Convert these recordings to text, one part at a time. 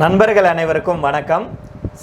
நண்பர்கள் அனைவருக்கும் வணக்கம்.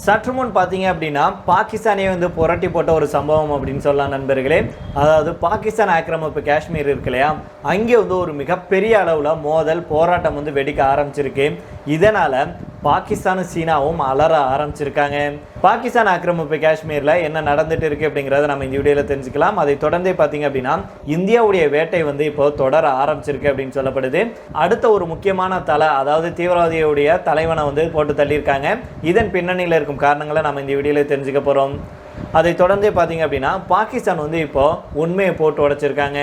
சற்று முன் பார்த்தீங்க அப்படின்னா பாகிஸ்தானே புரட்டி போட்ட ஒரு சம்பவம் அப்படின்னு சொல்லலாம் நண்பர்களே. அதாவது பாகிஸ்தான் ஆக்கிரமிப்பு காஷ்மீர் இருக்கு இல்லையா, அங்கே ஒரு மிகப்பெரிய அளவில் மோதல் போராட்டம் வெடிக்க ஆரம்பிச்சிருக்கு. இதனால் பாகிஸ்தானும் சீனாவும் அலற ஆரம்பிச்சிருக்காங்க. பாகிஸ்தான் ஆக்கிரமிப்பு காஷ்மீரில் என்ன நடந்துட்டு இருக்கு அப்படிங்கிறத நம்ம இந்த வீடியோவில் தெரிஞ்சுக்கலாம். அதை தொடர்ந்தே பார்த்தீங்க அப்படின்னா இந்தியாவுடைய வேட்டை இப்போ தொடர ஆரம்பிச்சிருக்கு அப்படின்னு சொல்லப்படுது. அடுத்த ஒரு முக்கியமான தலை, அதாவது தீவிரவாதியுடைய தலைவனை போட்டு தள்ளியிருக்காங்க. இதன் பின்னணியில் இருக்கும் காரணங்களை நம்ம இந்த வீடியோவில் தெரிஞ்சுக்க போகிறோம். அதை தொடர்ந்தே பார்த்தீங்க அப்படின்னா பாகிஸ்தான் இப்போ உண்மையை போட்டு உடைச்சிருக்காங்க.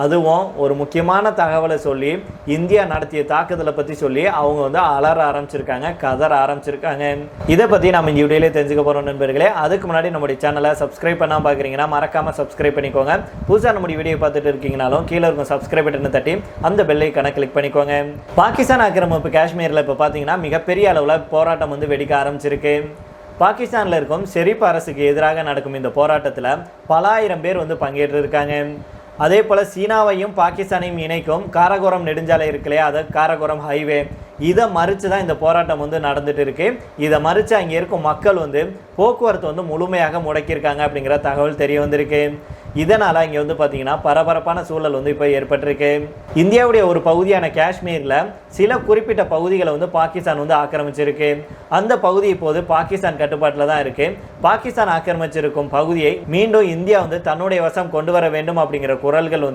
அதுவும் ஒரு முக்கியமான தகவலை சொல்லி இந்தியா நடத்திய தாக்குதலை பற்றி சொல்லி அவங்க அலற ஆரம்பிச்சிருக்காங்க, கதற ஆரம்பிச்சிருக்காங்க. இதை பற்றி நம்ம இந்த வீடியோலேயே தெரிஞ்சுக்க போகிறோம் நண்பர்களே. அதுக்கு முன்னாடி நம்முடைய சேனலை சப்ஸ்கிரைப் பண்ணாமல் பார்க்குறீங்கன்னா மறக்காமல் சப்ஸ்கிரைப் பண்ணிக்கோங்க. புதுசாக நம்முடைய வீடியோ பார்த்துட்டு இருக்கீங்கனாலும் கீழே இருக்கும் சப்ஸ்கிரைப் பட்டனை தட்டி அந்த பெல் ஐகானை கிளிக் பண்ணிக்கோங்க. பாகிஸ்தான் ஆக்கிரமிப்பு காஷ்மீரில் இப்போ பார்த்தீங்கன்னா மிகப்பெரிய அளவில் போராட்டம் வெடிக்க ஆரம்பிச்சிருக்கு. பாகிஸ்தானில் இருக்கும் ஷெரீப் அரசுக்கு எதிராக நடக்கும் இந்த போராட்டத்தில் பல ஆயிரம் பேர் பங்கேற்று இருக்காங்க. அதே போல் சீனாவையும் பாகிஸ்தானையும் இணைக்கும் காரகோரம் நெடுஞ்சாலை இருக்கு இல்லையா, அது காரகோரம் ஹைவே, இதை மறித்து தான் இந்த போராட்டம் நடந்துட்டு இருக்கு. இதை மறித்து அங்கே இருக்கும் மக்கள் போக்குவரத்து முழுமையாக முடக்கியிருக்காங்க அப்படிங்கிற தகவல் தெரிய வந்திருக்கு. இதனால் இங்கே பார்த்தீங்கன்னா பரபரப்பான சூழல் இப்போ ஏற்பட்டிருக்கு. இந்தியாவுடைய ஒரு பகுதியான காஷ்மீரில் சில குறிப்பிட்ட பகுதிகளை பாகிஸ்தான் ஆக்கிரமிச்சிருக்கு. அந்த பகுதி இப்போது பாகிஸ்தான் கட்டுப்பாட்டில் தான் இருக்கு. பாகிஸ்தான் ஆக்கிரமிச்சிருக்கும் பகுதியை மீண்டும் இந்தியா தன்னுடைய வசம் கொண்டு வர வேண்டும் அப்படிங்கிற குரல்கள்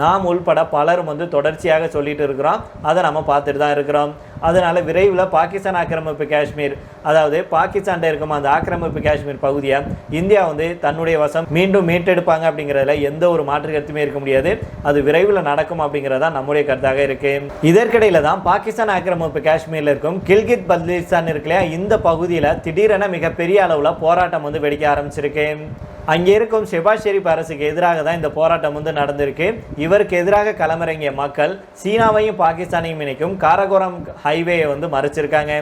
நாம் உள்பட பலரும் தொடர்ச்சியாக சொல்லிட்டு இருக்கிறோம். அதை நம்ம பார்த்துட்டு தான் இருக்கிறோம். அதனால விரைவில் பாகிஸ்தான் ஆக்கிரமிப்பு காஷ்மீர், அதாவது பாகிஸ்தான் இருக்கும் அந்த ஆக்கிரமிப்பு காஷ்மீர் பகுதியை இந்தியா தன்னுடைய வசம் மீண்டும் மீட்டெடுப்பாங்க அப்படிங்கிறதுல எந்த ஒரு மாற்று கருத்துமே இருக்க முடியாது. அது விரைவில் நடக்கும் அப்படிங்கிறதா நம்முடைய கருத்தாக இருக்கு. இதற்கிடையில தான் பாகிஸ்தான் ஆக்கிரமிப்பு காஷ்மீர்ல இருக்கும் கில்கித் பல்திஸ்தான் இருக்கு இல்லையா, இந்த பகுதியில் திடீரென மிகப்பெரிய அளவில் போராட்டம் வெடிக்க ஆரம்பிச்சிருக்கு. அங்கே இருக்கும் ஷெபாஸ் ஷெரீப் அரசுக்கு எதிராக தான் இந்த போராட்டம் நடந்திருக்கு. இவருக்கு எதிராக களமிறங்கிய மக்கள் சீனாவையும் பாகிஸ்தானையும் இணைக்கும் காரகோரம் ஹைவேயை மறிச்சிருக்காங்க.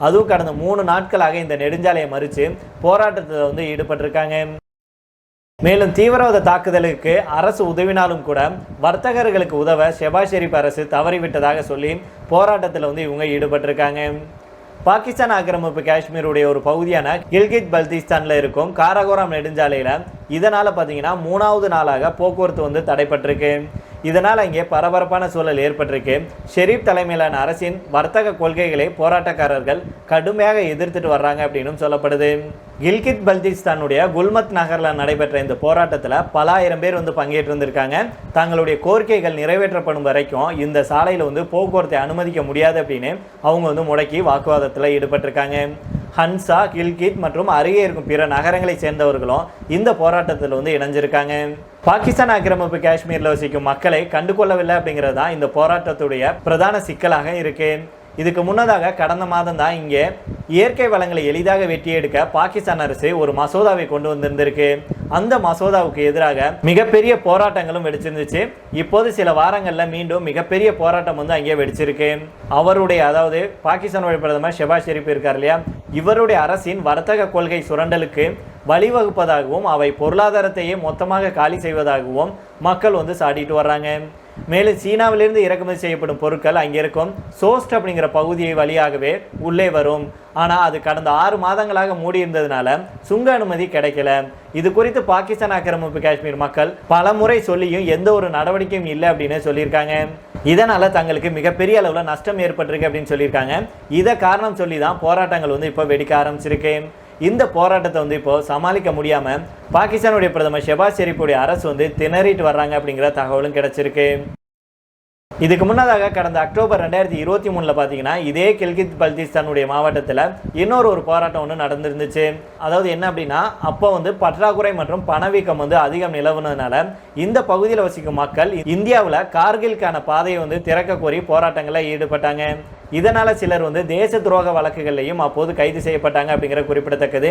அதுவும் கடந்த 3 நாட்களாக இந்த நெடுஞ்சாலையை மறித்து போராட்டத்தில் ஈடுபட்டிருக்காங்க. மேலும் தீவிரவாத தாக்குதலுக்கு அரசு உதவினாலும் கூட வர்த்தகர்களுக்கு உதவ ஷெபாஸ் ஷெரீப் அரசு தவறிவிட்டதாக சொல்லி போராட்டத்தில் இவங்க ஈடுபட்டிருக்காங்க. பாகிஸ்தான் ஆக்கிரமிப்பு காஷ்மீருடைய ஒரு பகுதியான கில்கித் பல்திஸ்தானில் இருக்கும் காரகோரம் நெடுஞ்சாலையில் இதனால் பார்த்தீங்கன்னா 3வது நாளாக போக்குவரத்து தடைப்பட்டிருக்கு. இதனால் இங்கே பரபரப்பான சூழல் ஏற்பட்டிருக்கு. ஷெரீப் தலைமையிலான அரசின் வர்த்தக கொள்கைகளை போராட்டக்காரர்கள் கடுமையாக எதிர்த்துட்டு வர்றாங்க அப்படின்னு சொல்லப்படுது. கில்கித் பல்திஸ்தானுடைய குல்மத் நகரில் நடைபெற்ற இந்த போராட்டத்தில் பல ஆயிரம் பேர் பங்கேற்று வந்திருக்காங்க. தங்களுடைய கோரிக்கைகள் நிறைவேற்றப்படும் வரைக்கும் இந்த சாலையில் போக்குவரத்தை அனுமதிக்க முடியாது அப்படின்னு அவங்க முடக்கி வாக்குவாதத்தில் ஈடுபட்டிருக்காங்க. ஹன்சா, கில்கித் மற்றும் அருகே இருக்கும் பிற நகரங்களை சேர்ந்தவர்களும் இந்த போராட்டத்தில் இணைஞ்சிருக்காங்க. பாகிஸ்தான் ஆக்கிரமிப்பு காஷ்மீரில் வசிக்கும் மக்களை கண்டுகொள்ளவில்லை அப்படிங்கிறது தான் இந்த போராட்டத்துடைய பிரதான சிக்கலாக இருக்கு. இதுக்கு முன்னதாக கடந்த மாதம் தான் இங்கே இயற்கை வளங்களை எளிதாக வெட்டி எடுக்க பாகிஸ்தான் அரசு ஒரு மசோதாவை கொண்டு வந்திருந்திருக்கு. அந்த மசோதாவுக்கு எதிராக மிகப்பெரிய போராட்டங்களும் வெடிச்சிருந்துச்சு. இப்போது சில வாரங்களில் மீண்டும் மிகப்பெரிய போராட்டம் அங்கே வெடிச்சிருக்கு. அவருடைய, அதாவது பாகிஸ்தானுடைய பிரதமர் ஷெபாஸ் ஷெரீப் இருக்கார் இல்லையா, இவருடைய அரசின் வர்த்தக கொள்கை சுரண்டலுக்கு வழிவகுப்பதாகவும் அவை பொருளாதாரத்தையே மொத்தமாக காலி செய்வதாகவும் மக்கள் சாடிட்டு வர்றாங்க. மேலும் சீனாவிலிருந்து இறக்குமதி செய்யப்படும் பொருட்கள் அங்கே இருக்கும் சோஸ்ட் அப்படிங்கிற பகுதியை வழியாகவே உள்ளே வரும். ஆனால் அது கடந்த 6 மாதங்களாக மூடி இருந்ததுனால சுங்க அனுமதி கிடைக்கல. இது குறித்து பாகிஸ்தான் ஆக்கிரமிப்பு காஷ்மீர் மக்கள் பல முறை சொல்லியும் எந்த ஒரு நடவடிக்கையும் இல்லை அப்படின்னு சொல்லியிருக்காங்க. இதனால் தங்களுக்கு மிகப்பெரிய அளவில் நஷ்டம் ஏற்பட்டிருக்கு அப்படின்னு சொல்லியிருக்காங்க. இதை காரணம் சொல்லி தான் போராட்டங்கள் இப்போ வெடிக்க ஆரம்பிச்சிருக்கு. இந்த போராட்டத்தை இப்போ சமாளிக்க முடியாமல் பாகிஸ்தானுடைய பிரதமர் ஷெபாஸ் ஷெரீப்புடைய அரசு திணறிட்டு வர்றாங்க அப்படிங்கிற தகவலும் கிடைச்சிருக்கு. இதுக்கு முன்னதாக கடந்த அக்டோபர் 2023 பார்த்தீங்கன்னா இதே கில்கித் பல்திஸ்தானுடைய மாவட்டத்தில் இன்னொரு போராட்டம் நடந்திருந்துச்சு. அதாவது என்ன அப்படின்னா, அப்போ பற்றாக்குறை மற்றும் பணவீக்கம் அதிகம் நிலவுனதுனால இந்த பகுதியில் வசிக்கும் மக்கள் இந்தியாவில் கார்கிலுக்கான பாதையை திறக்க கோரி போராட்டங்களில் ஈடுபட்டாங்க. இதனால் சிலர் தேச துரோக வழக்குகள்லையும் அப்போது கைது செய்யப்பட்டாங்க அப்படிங்கிற குறிப்பிடத்தக்கது.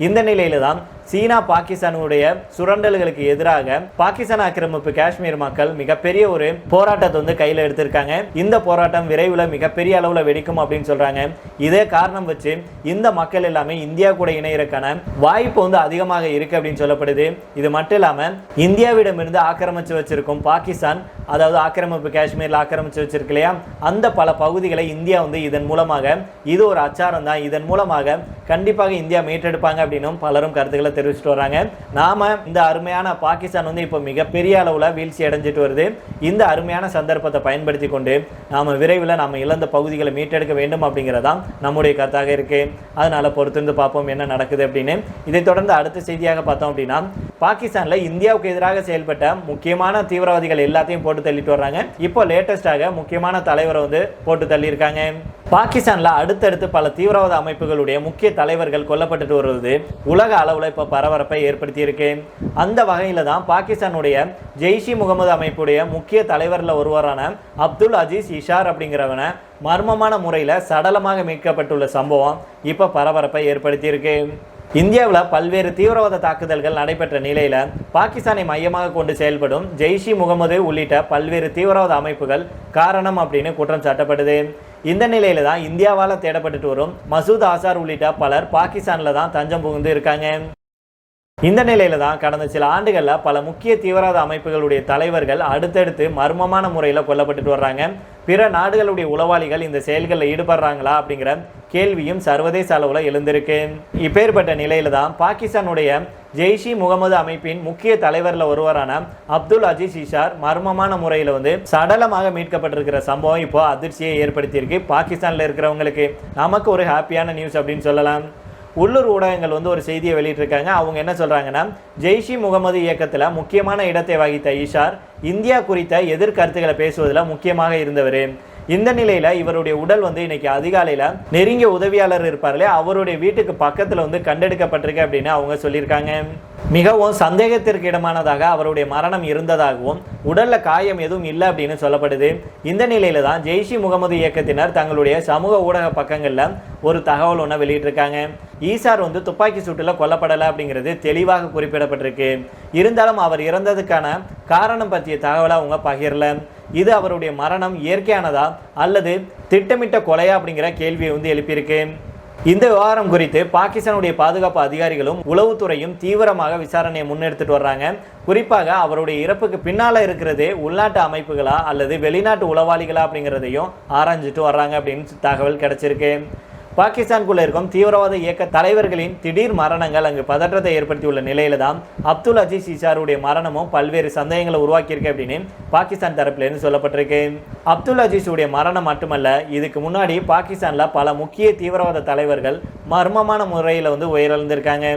இந்த நிலையில தான் சீனா பாகிஸ்தானுடைய சுரண்டல்களுக்கு எதிராக பாகிஸ்தான் ஆக்கிரமிப்பு காஷ்மீர் மக்கள் மிகப்பெரிய ஒரு போராட்டத்தை வந்து கையில் எடுத்திருக்காங்க. இந்த போராட்டம் விரைவில் மிகப்பெரிய அளவில் வெடிக்கும் அப்படின்னு சொல்றாங்க. இதே காரணம் வச்சு இந்த மக்கள் எல்லாமே இந்தியா கூட இணையறக்கான வாய்ப்பு வந்து அதிகமாக இருக்கு அப்படின்னு சொல்லப்படுது. இது மட்டும் இல்லாம இந்தியாவிடமிருந்து ஆக்கிரமிச்சு வச்சிருக்கும் பாகிஸ்தான், அதாவது ஆக்கிரமிப்பு காஷ்மீர்ல ஆக்கிரமிச்சு வச்சிருக்கு இல்லையா, அந்த பல பகுதிகளை இந்தியா வந்து இதன் மூலமாக இது ஒரு அச்சாரம் தான், இதன் மூலமாக கண்டிப்பாக இந்தியா மீட்டெடுப்பாங்க அப்படின்னும் பலரும் கருத்துக்களை தெரிவிச்சுட்டு வராங்க. நாம இந்த அருமையான பாகிஸ்தான் வந்து இப்போ மிகப்பெரிய அளவுல வீழ்ச்சி அடைஞ்சிட்டு வருது. இந்த அருமையான சந்தர்ப்பத்தை பயன்படுத்தி கொண்டு நாம விரைவில் நம்ம இழந்த பகுதிகளை மீட்டெடுக்க வேண்டும் அப்படிங்கிறதான் நம்முடைய கருத்தாக இருக்கு. அதனால பொறுத்திருந்து பார்ப்போம் என்ன நடக்குது அப்படின்னு. இதை தொடர்ந்து அடுத்த செய்தியாக பார்த்தோம் அப்படின்னா, பாகிஸ்தான்ல இந்தியாவுக்கு எதிராக செயல்பட்ட முக்கியமான தீவிரவாதிகள் எல்லாத்தையும் போட்டு தள்ளிட்டு வர்றாங்க. இப்போ லேட்டஸ்டாக முக்கியமான தலைவரை வந்து போட்டு தள்ளியிருக்காங்க. பாகிஸ்தான்ல அடுத்தடுத்து பல தீவிரவாத அமைப்புகளுடைய முக்கிய தலைவர்கள் கொல்லப்பட்டு வருவது உலக அளவில் இப்போ பரபரப்பை ஏற்படுத்தி இருக்கு. அந்த வகையில தான் பாகிஸ்தானுடைய ஜெய்ஷி முகமது அமைப்புடைய முக்கிய தலைவர்ல ஒருவரான அப்துல் அஜீஸ் இஷார் அப்படிங்கிறவனை மர்மமான முறையில் சடலமாக மீட்கப்பட்டுள்ள சம்பவம் இப்போ பரபரப்பை ஏற்படுத்தி இருக்கு. இந்தியாவில் பல்வேறு தீவிரவாத தாக்குதல்கள் நடைபெற்ற நிலையில பாகிஸ்தானை மையமாக கொண்டு செயல்படும் ஜெய்ஷி முகமது உள்ளிட்ட பல்வேறு தீவிரவாத அமைப்புகள் காரணம் அப்படின்னு குற்றம் சாட்டப்படுது. இந்த நிலையில தான் இந்தியாவால் தேடப்பட்டு வரும் மசூத் ஆசார் உள்ளிட்ட பலர் பாகிஸ்தான்ல தான் தஞ்சம் புகுந்து இருக்காங்க. இந்த நிலையில தான் கடந்த சில ஆண்டுகளில் பல முக்கிய தீவிரவாத அமைப்புகளுடைய தலைவர்கள் அடுத்தடுத்து மர்மமான முறையில் கொல்லப்பட்டு வர்றாங்க. பிற நாடுகளுடைய உளவாளிகள் இந்த செயல்களில் ஈடுபடுறாங்களா அப்படிங்கிற கேள்வியும் சர்வதேச அளவில் எழுந்திருக்கு. இப்பேற்பட்ட நிலையில தான் பாகிஸ்தானுடைய ஜெய்ஷி முகமது அமைப்பின் முக்கிய தலைவரில் ஒருவரான அப்துல் அஜீஸ் இஷார் மர்மமான முறையில் வந்து சடலமாக மீட்கப்பட்டிருக்கிற சம்பவம் இப்போ அதிர்ச்சியை ஏற்படுத்தியிருக்கு. பாகிஸ்தானில் இருக்கிறவங்களுக்கு நமக்கு ஒரு ஹாப்பியான நியூஸ் அப்படின்னு சொல்லலாம். உள்ளூர் ஊடகங்கள் வந்து ஒரு செய்தியை வெளியிட்டிருக்காங்க. அவங்க என்ன சொல்றாங்கன்னா, ஜெய்ஷி முகமது இயக்கத்தில் முக்கியமான இடத்தை வகித்த இஷார் இந்தியா குறித்த எதிர்கருத்துக்களை பேசுவதில் முக்கியமாக இருந்தவர். இந்த நிலையில இவருடைய உடல் வந்து இன்னைக்கு அதிகாலையில நெருங்கிய உதவியாளர் இருப்பார்களே அவருடைய வீட்டுக்கு பக்கத்துல வந்து கண்டெடுக்கப்பட்டிருக்கு அப்படின்னு அவங்க சொல்லியிருக்காங்க. மிகவும் சந்தேகத்திற்கு இடமானதாக அவருடைய மரணம் இருந்ததாகவும் உடல்ல காயம் எதுவும் இல்லை அப்படின்னு சொல்லப்படுது. இந்த நிலையில தான் ஜெய்ஷி முகமது இயக்கத்தினர் தங்களுடைய சமூக ஊடக பக்கங்கள்ல ஒரு தகவல் ஒன்று வெளியிட்டிருக்காங்க. ஈசார் வந்து துப்பாக்கி சூட்டில் கொல்லப்படலை அப்படிங்கிறது தெளிவாக குறிப்பிடப்பட்டிருக்கு. இருந்தாலும் அவர் இறந்ததுக்கான காரணம் பற்றிய தகவலை அவங்க பகிரல. இது அவருடைய மரணம் இயற்கையானதா அல்லது திட்டமிட்ட கொலையா அப்படிங்கிற கேள்வியை வந்து எழுப்பியிருக்கு. இந்த விவகாரம் குறித்து பாகிஸ்தானுடைய பாதுகாப்பு அதிகாரிகளும் உளவுத்துறையும் தீவிரமாக விசாரணையை முன்னெடுத்துட்டு வர்றாங்க. குறிப்பாக அவருடைய இறப்புக்கு பின்னால இருக்கிறது உள்நாட்டு அமைப்புகளா அல்லது வெளிநாட்டு உளவாளிகளா அப்படிங்கிறதையும் ஆராய்ஞ்சிட்டு வர்றாங்க அப்படின்னு தகவல் கிடைச்சிருக்கு. பாகிஸ்தானுக்குள்ள இருக்கும் தீவிரவாத இயக்க தலைவர்களின் திடீர் மரணங்கள் அங்கு பதற்றத்தை ஏற்படுத்தியுள்ள நிலையில தான் அப்துல் அஜீஸ் இஷாருடைய மரணமும் பல்வேறு சந்தேகங்களை உருவாக்கியிருக்கு அப்படின்னு பாகிஸ்தான் தரப்புலேருந்து சொல்லப்பட்டிருக்கு. அப்துல் அஜீஸுடைய மரணம் மட்டுமல்ல, இதுக்கு முன்னாடி பாகிஸ்தான்ல பல முக்கிய தீவிரவாத தலைவர்கள் மர்மமான முறையில் வந்து உயிரிழந்திருக்காங்க.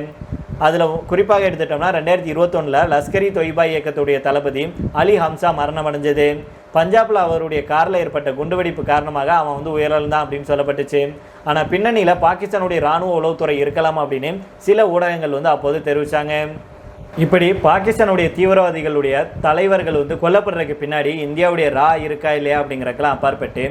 அதில் குறிப்பாக எடுத்துட்டோம்னா 2021 லஷ்கர்-இ தொய்பா இயக்கத்துடைய தளபதி அலி ஹம்சா மரணம் அடைஞ்சது. பஞ்சாப்ல அவருடைய காரில் ஏற்பட்ட குண்டுவெடிப்பு காரணமாக அவன் வந்து உயிரிழந்தான் அப்படின்னு சொல்லப்பட்டுச்சு. ஆனால் பின்னணியில் பாகிஸ்தானுடைய இராணுவ உளவுத்துறை இருக்கலாம் அப்படின்னு சில ஊடகங்கள் வந்து அப்போது தெரிவித்தாங்க. இப்படி பாகிஸ்தானுடைய தீவிரவாதிகளுடைய தலைவர்கள் வந்து கொல்லப்படுறதுக்கு பின்னாடி இந்தியாவுடைய ரா இருக்கா இல்லையா அப்படிங்கிறக்கெல்லாம் அப்பாற்பட்டு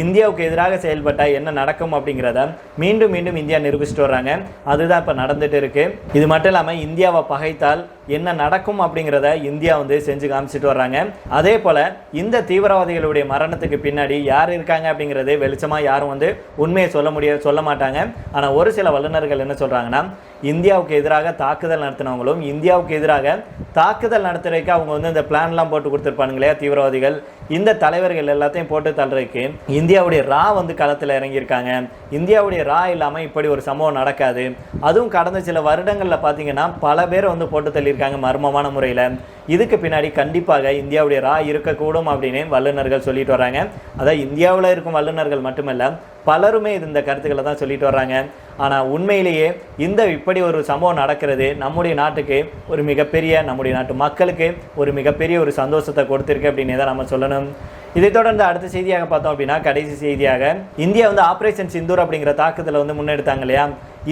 இந்தியாவுக்கு எதிராக செயல்பட்ட என்ன நடக்கும் அப்படிங்கிறத மீண்டும் மீண்டும் இந்தியா நிரூபிச்சுட்டு வர்றாங்க. அதுதான் இப்போ நடந்துட்டு இருக்கு. இது மட்டும் இல்லாமல் இந்தியாவை பகைத்தால் என்ன நடக்கும் அப்படிங்கிறத இந்தியா வந்து செஞ்சு காமிச்சிட்டு வர்றாங்க. அதே போல் இந்த தீவிரவாதிகளுடைய மரணத்துக்கு பின்னாடி யார் இருக்காங்க அப்படிங்கிறது வெளிச்சமாக யாரும் வந்து உண்மையை சொல்ல மாட்டாங்க. ஆனால் ஒரு சில வல்லுநர்கள் என்ன சொல்கிறாங்கன்னா, இந்தியாவுக்கு எதிராக தாக்குதல் நடத்தினவங்களும் இந்தியாவுக்கு எதிராக தாக்குதல் நடத்துறதுக்கு அவங்க வந்து இந்த பிளான்லாம் போட்டு கொடுத்துருப்பானுங்களே தீவிரவாதிகள், இந்த தலைவர்கள் எல்லாத்தையும் போட்டு தள்ளுறதுக்கு இந்தியாவுடைய ரா வந்து களத்தில் இறங்கியிருக்காங்க. இந்தியாவுடைய ரா இல்லாமல் இப்படி ஒரு சம்பவம் நடக்காது. அதுவும் கடந்த சில வருடங்களில் பார்த்தீங்கன்னா பல பேர் வந்து போட்டு தள்ளியிருக்காங்க மர்மமான முறையில். இதுக்கு பின்னாடி கண்டிப்பாக இந்தியாவுடைய ரா இருக்கக்கூடும் அப்படின்னு வல்லுநர்கள் சொல்லிட்டு வராங்க. அதான் இந்தியாவில் இருக்கும் வல்லுநர்கள் மட்டுமல்ல, பலருமே இந்த கருத்துக்களை தான் சொல்லிட்டு வர்றாங்க. ஆனால் உண்மையிலேயே இந்த இப்படி ஒரு சம்பவம் நடக்கிறது நம்முடைய நாட்டுக்கு ஒரு மிகப்பெரிய, நம்முடைய நாட்டு மக்களுக்கு ஒரு மிகப்பெரிய ஒரு சந்தோஷத்தை கொடுத்துருக்கு அப்படின்னு தான் நம்ம சொல்லணும். இதை தொடர்ந்து அடுத்த செய்தியாக பார்த்தோம் அப்படின்னா, கடைசி செய்தியாக இந்தியா வந்து ஆப்ரேஷன் சிந்தூர் அப்படிங்கிற தாக்குதலை வந்து முன்னெடுத்தாங்க இல்லையா.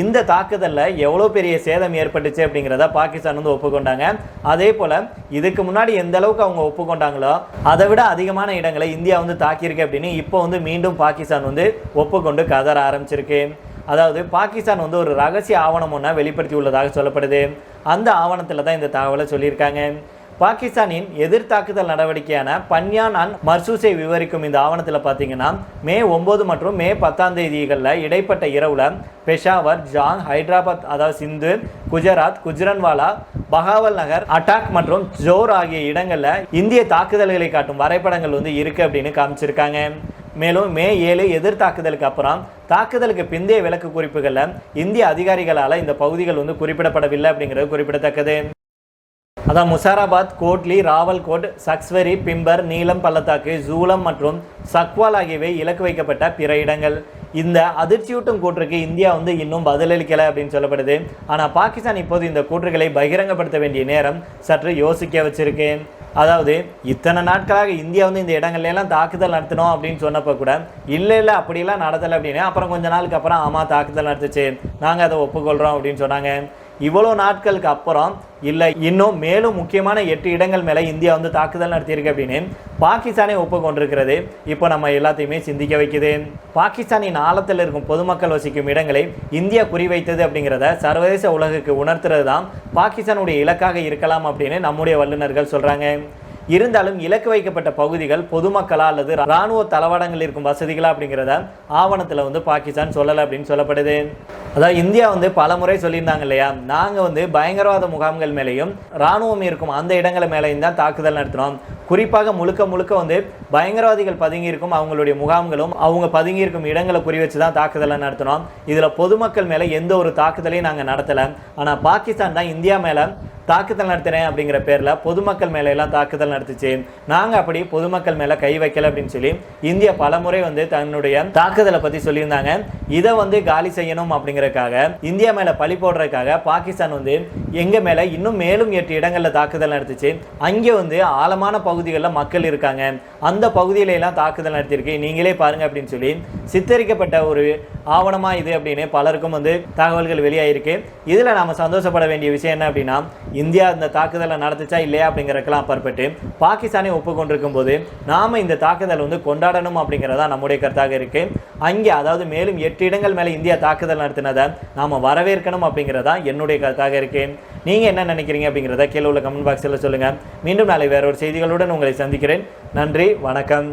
இந்த தாக்குதலில் எவ்வளோ பெரிய சேதம் ஏற்பட்டுச்சு அப்படிங்கிறத பாகிஸ்தான் வந்து ஒப்புக்கொண்டாங்க. அதே போல் இதுக்கு முன்னாடி எந்த அளவுக்கு அவங்க ஒப்புக்கொண்டாங்களோ அதை விட அதிகமான இடங்களை இந்தியா வந்து தாக்கியிருக்கு அப்படின்னு இப்போ வந்து மீண்டும் பாகிஸ்தான் வந்து ஒப்புக்கொண்டு கதற ஆரம்பிச்சிருக்கு. அதாவது பாகிஸ்தான் வந்து ஒரு ரகசிய ஆவணம் ஒன்றை வெளிப்படுத்தி உள்ளதாக சொல்லப்படுது. அந்த ஆவணத்தில் தான் இந்த தகவலை சொல்லியிருக்காங்க. பாகிஸ்தானின் எதிர்த்தாக்குதல் நடவடிக்கையான பன்யான் அண்ட் மர்சூஸை விவரிக்கும் இந்த ஆவணத்தில் பார்த்தீங்கன்னா மே 9 மற்றும் மே 10 தேதிகளில் இடைப்பட்ட இரவுல பெஷாவர், ஜாங், ஹைதராபாத் அதாவது சிந்து, குஜராத், குஜ்ரன்வாலா, பஹாவல் நகர், அட்டாக் மற்றும் ஜோர் ஆகிய இடங்களில் இந்திய தாக்குதல்களை காட்டும் வரைபடங்கள் வந்து இருக்கு அப்படின்னு காமிச்சிருக்காங்க. மேலும் மே 7 எதிர்த்தாக்குதலுக்கு அப்புறம் தாக்குதலுக்கு பிந்தைய விளக்கு குறிப்புகளில் இந்திய அதிகாரிகளால் இந்த பகுதிகள் வந்து குறிப்பிடப்படவில்லை அப்படிங்கிறது குறிப்பிடத்தக்கது. அதான் முசாராபாத், கோட்லி, ராவல்கோட், சக்ஸ்வரி, பிம்பர், நீலம் பள்ளத்தாக்கு, ஜூலம் மற்றும் சக்வால் ஆகியவை இலக்கு வைக்கப்பட்ட பிற இடங்கள். இந்த அதிர்ச்சியூட்டும் கூற்றுக்கு இந்தியா வந்து இன்னும் பதிலளிக்கலை அப்படின்னு சொல்லப்படுது. ஆனால் பாகிஸ்தான் இப்போது இந்த கூற்றுகளை பகிரங்கப்படுத்த வேண்டிய நேரம் சற்று யோசிக்க வச்சிருக்கு. அதாவது இத்தனை நாட்களாக இந்தியா வந்து இந்த இடங்கள்லாம் தாக்குதல் நடத்தணும் அப்படின்னு சொன்னப்போ கூட இல்லை அப்படிலாம் நடத்தலை அப்படின்னு அப்புறம் கொஞ்ச நாளுக்கு அப்புறம் ஆமாம் தாக்குதல் நடத்துச்சு, நாங்கள் அதை ஒப்புக்கொள்கிறோம் அப்படின்னு சொன்னாங்க. இவ்வளோ நாட்களுக்கு அப்புறம் இல்லை இன்னும் மேலும் முக்கியமான 8 இடங்கள் மேலே இந்தியா வந்து தாக்குதல் நடத்தியிருக்கு அப்படின்னு பாகிஸ்தானே ஒப்புக்கொண்டிருக்கிறது. இப்போ நம்ம எல்லாத்தையுமே சிந்திக்க வைக்குது. பாகிஸ்தானின் ஆழத்தில் இருக்கும் பொதுமக்கள் வசிக்கும் இடங்களை இந்தியா குறிவைத்தது அப்படிங்கிறத சர்வதேச உலகுக்கு உணர்த்துறது தான் பாகிஸ்தானுடைய இலக்காக இருக்கலாம் அப்படின்னு நம்முடைய வல்லுநர்கள் சொல்கிறாங்க. இருந்தாலும் இலக்கு வைக்கப்பட்ட பகுதிகள் பொதுமக்களா அல்லது இராணுவ தளவாடங்கள் இருக்கும் வசதிகளா அப்படிங்கிறத ஆவணத்தில் வந்து பாகிஸ்தான் சொல்லலை அப்படின்னு சொல்லப்படுது. அதாவது இந்தியா வந்து பல முறை சொல்லியிருந்தாங்க இல்லையா, நாங்கள் வந்து பயங்கரவாத முகாம்கள் மேலேயும் இராணுவம் இருக்கும் அந்த இடங்கள் மேலேயும் தான் தாக்குதல் நடத்தினோம். குறிப்பாக முழுக்க வந்து பயங்கரவாதிகள் பதுங்கியிருக்கும் அவங்களுடைய முகாம்களும் அவங்க பதுங்கியிருக்கும் இடங்களை குறி வச்சு தான் தாக்குதலை நடத்தினோம். இதில் பொதுமக்கள் மேலே எந்த ஒரு தாக்குதலையும் நாங்கள் நடத்தலை. ஆனால் பாகிஸ்தான் தான் இந்தியா மேலே தாக்குதல் நடத்தினேன் அப்படிங்கிற பேரில் பொதுமக்கள் மேலே எல்லாம் தாக்குதல் நடத்துச்சு. நாங்கள் அப்படி பொதுமக்கள் மேலே கை வைக்கல அப்படின்னு சொல்லி இந்தியா பல முறை வந்து தன்னுடைய தாக்குதலை பற்றி சொல்லியிருந்தாங்க. இதை வந்து காலி செய்யணும் அப்படிங்கிறதுக்காக இந்தியா மேலே பழி போடுறதுக்காக பாகிஸ்தான் வந்து எங்கள் மேலே இன்னும் மேலும் 8 இடங்களில் தாக்குதல் நடத்துச்சு. அங்கே வந்து ஆழமான பகுதிகளில் மக்கள் இருக்காங்க, அந்த பகுதியில எல்லாம் தாக்குதல் நடத்தியிருக்கு, நீங்களே பாருங்க அப்படின்னு சொல்லி சித்தரிக்கப்பட்ட ஒரு ஆவணமாக இது அப்படின்னு பலருக்கும் வந்து தகவல்கள் வெளியாயிருக்கு. இதில் நாம் சந்தோஷப்பட வேண்டிய விஷயம் என்ன அப்படின்னா, இந்தியா இந்த தாக்குதலை நடத்துச்சா இல்லையா அப்படிங்கிறதுக்கெல்லாம் அப்பாற்பட்டு பாகிஸ்தானை ஒப்புக்கொண்டிருக்கும் போது நாம் இந்த தாக்குதல் வந்து கொண்டாடணும் அப்படிங்கிறதா நம்முடைய கருத்தாக இருக்கு. அங்கே அதாவது மேலும் 8 இடங்கள் மேலே இந்தியா தாக்குதல் நடத்தினதை நாம் வரவேற்கணும் அப்படிங்கிறதா என்னுடைய கருத்தாக இருக்கு. நீங்கள் என்ன நினைக்கிறீங்க அப்படிங்கிறத கீழே உள்ள கமெண்ட் பாக்ஸில் சொல்லுங்கள். மீண்டும் நாளை வேற ஒரு செய்திகளுடன் உங்களை சந்திக்கிறேன். நன்றி, வணக்கம்.